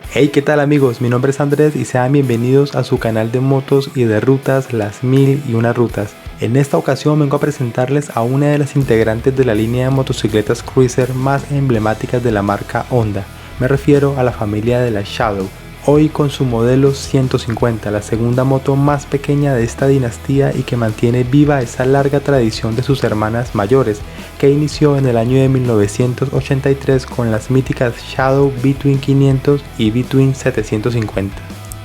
Hey, ¿qué tal amigos? Mi nombre es Andrés y sean bienvenidos a su canal de motos y de rutas, las 1001 rutas. En esta ocasión vengo a presentarles a una de las integrantes de la línea de motocicletas cruiser más emblemáticas de la marca Honda. Me refiero a la familia de la Shadow. Hoy con su modelo 150, la segunda moto más pequeña de esta dinastía y que mantiene viva esa larga tradición de sus hermanas mayores, que inició en el año de 1983 con las míticas Shadow V-Twin 500 y V-Twin 750.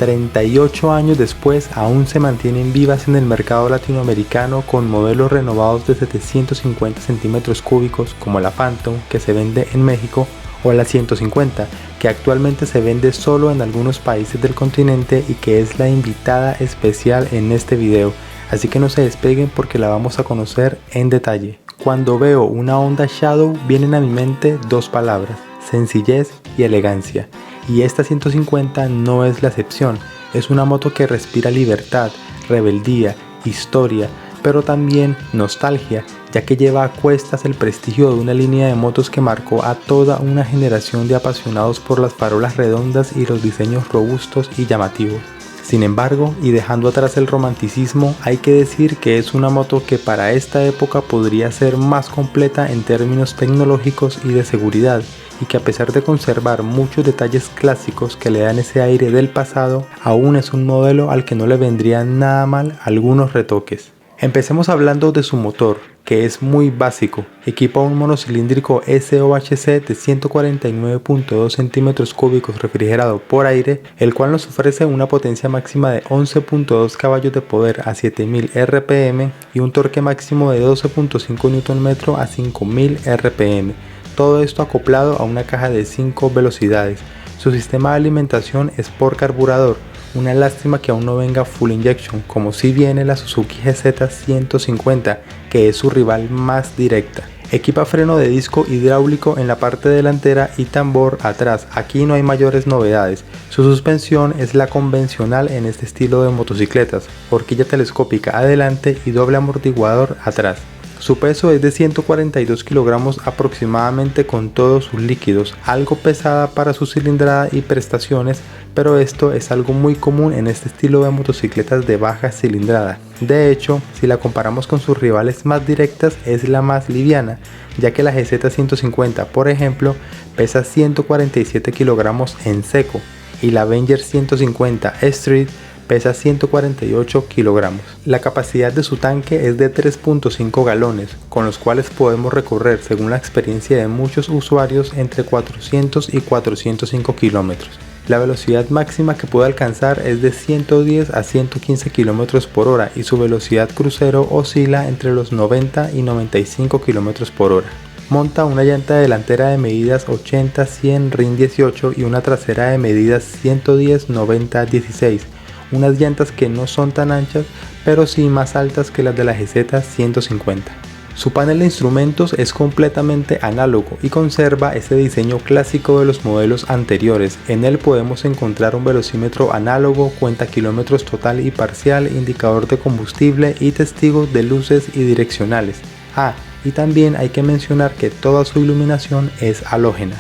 38 años después aún se mantienen vivas en el mercado latinoamericano con modelos renovados de 750 centímetros cúbicos como la Phantom, que se vende en México, o la 150, que actualmente se vende solo en algunos países del continente y que es la invitada especial en este video, así que no se despeguen porque la vamos a conocer en detalle. Cuando veo una Honda Shadow vienen a mi mente dos palabras: sencillez y elegancia, y esta 150 no es la excepción. Es una moto que respira libertad, rebeldía, historia, pero también nostalgia, ya que lleva a cuestas el prestigio de una línea de motos que marcó a toda una generación de apasionados por las farolas redondas y los diseños robustos y llamativos. Sin embargo, y dejando atrás el romanticismo, hay que decir que es una moto que para esta época podría ser más completa en términos tecnológicos y de seguridad, y que a pesar de conservar muchos detalles clásicos que le dan ese aire del pasado, aún es un modelo al que no le vendrían nada mal algunos retoques. Empecemos hablando de su motor, que es muy básico. Equipa un monocilíndrico SOHC de 149.2 centímetros cúbicos refrigerado por aire, el cual nos ofrece una potencia máxima de 11.2 caballos de poder a 7000 RPM y un torque máximo de 12.5 Nm a 5000 RPM. Todo esto acoplado a una caja de 5 velocidades. Su sistema de alimentación es por carburador. Una lástima que aún no venga full injection, como si viene la Suzuki GZ150, que es su rival más directa. Equipa freno de disco hidráulico en la parte delantera y tambor atrás. Aquí no hay mayores novedades. Su suspensión es la convencional en este estilo de motocicletas, horquilla telescópica adelante y doble amortiguador atrás. Su peso es de 142 kilogramos aproximadamente con todos sus líquidos, algo pesada para su cilindrada y prestaciones, pero esto es algo muy común en este estilo de motocicletas de baja cilindrada. De hecho, si la comparamos con sus rivales más directas, es la más liviana, ya que la GZ150, por ejemplo, pesa 147 kilogramos en seco y la Avenger 150 Street pesa 148 kilogramos. La capacidad de su tanque es de 3.5 galones, con los cuales podemos recorrer, según la experiencia de muchos usuarios, entre 400 y 405 kilómetros. La velocidad máxima que puede alcanzar es de 110 a 115 km por hora y su velocidad crucero oscila entre los 90 y 95 km por hora. Monta una llanta delantera de medidas 80-100 RIN 18 y una trasera de medidas 110-90-16. Unas llantas que no son tan anchas, pero sí más altas que las de la GZ150. Su panel de instrumentos es completamente análogo y conserva ese diseño clásico de los modelos anteriores. En él podemos encontrar un velocímetro análogo, cuenta kilómetros total y parcial, indicador de combustible y testigos de luces y direccionales. Y también hay que mencionar que toda su iluminación es halógena.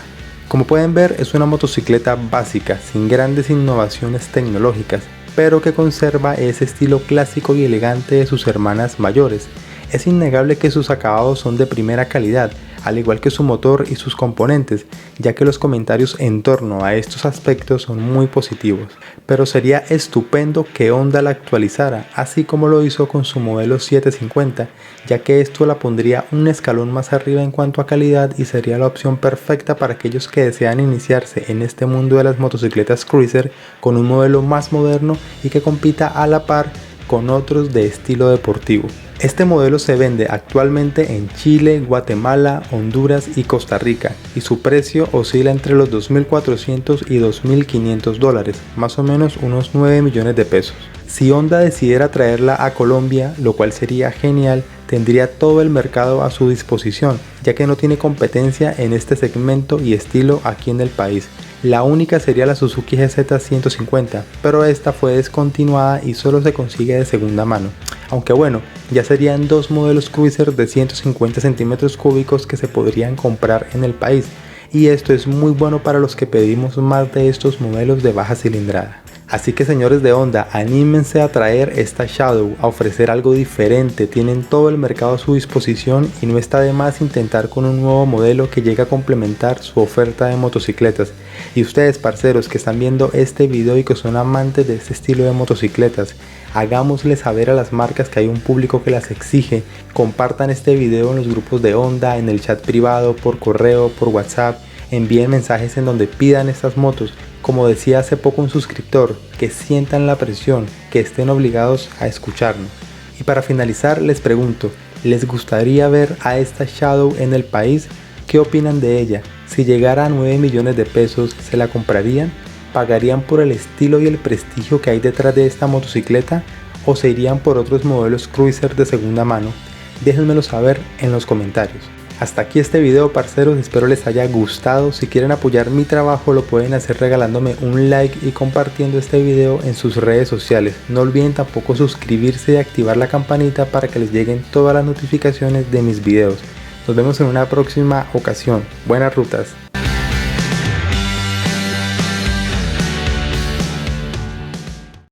Como pueden ver, es una motocicleta básica, sin grandes innovaciones tecnológicas, pero que conserva ese estilo clásico y elegante de sus hermanas mayores. Es innegable que sus acabados son de primera calidad, al igual que su motor y sus componentes, ya que los comentarios en torno a estos aspectos son muy positivos. Pero sería estupendo que Honda la actualizara, así como lo hizo con su modelo 750, ya que esto la pondría un escalón más arriba en cuanto a calidad y sería la opción perfecta para aquellos que desean iniciarse en este mundo de las motocicletas cruiser con un modelo más moderno y que compita a la par con otros de estilo deportivo. Este modelo se vende actualmente en Chile, Guatemala, Honduras y Costa Rica y su precio oscila entre los $2.400 y $2.500, más o menos unos 9 millones de pesos. Si Honda decidiera traerla a Colombia, lo cual sería genial, tendría todo el mercado a su disposición, ya que no tiene competencia en este segmento y estilo aquí en el país. La única sería la Suzuki GZ150, pero esta fue descontinuada y solo se consigue de segunda mano. Aunque bueno, ya serían dos modelos cruiser de 150 centímetros cúbicos que se podrían comprar en el país. y esto es muy bueno para los que pedimos más de estos modelos de baja cilindrada. Así que señores de Honda, anímense a traer esta Shadow, a ofrecer algo diferente. Tienen todo el mercado a su disposición y no está de más intentar con un nuevo modelo que llegue a complementar su oferta de motocicletas. Y ustedes, parceros, que están viendo este video y que son amantes de este estilo de motocicletas, hagámosle saber a las marcas que hay un público que las exige. Compartan este video en los grupos de Honda, en el chat privado, por correo, por WhatsApp. Envíen mensajes en donde pidan estas motos. Como decía hace poco un suscriptor, que sientan la presión, que estén obligados a escucharnos. Y para finalizar les pregunto, ¿les gustaría ver a esta Shadow en el país? ¿Qué opinan de ella? Si llegara a 9 millones de pesos, ¿se la comprarían? ¿Pagarían por el estilo y el prestigio que hay detrás de esta motocicleta? ¿O se irían por otros modelos cruiser de segunda mano? Déjenmelo saber en los comentarios. Hasta aquí este video, parceros, espero les haya gustado. Si quieren apoyar mi trabajo lo pueden hacer regalándome un like y compartiendo este video en sus redes sociales. No olviden tampoco suscribirse y activar la campanita para que les lleguen todas las notificaciones de mis videos. Nos vemos en una próxima ocasión. Buenas rutas.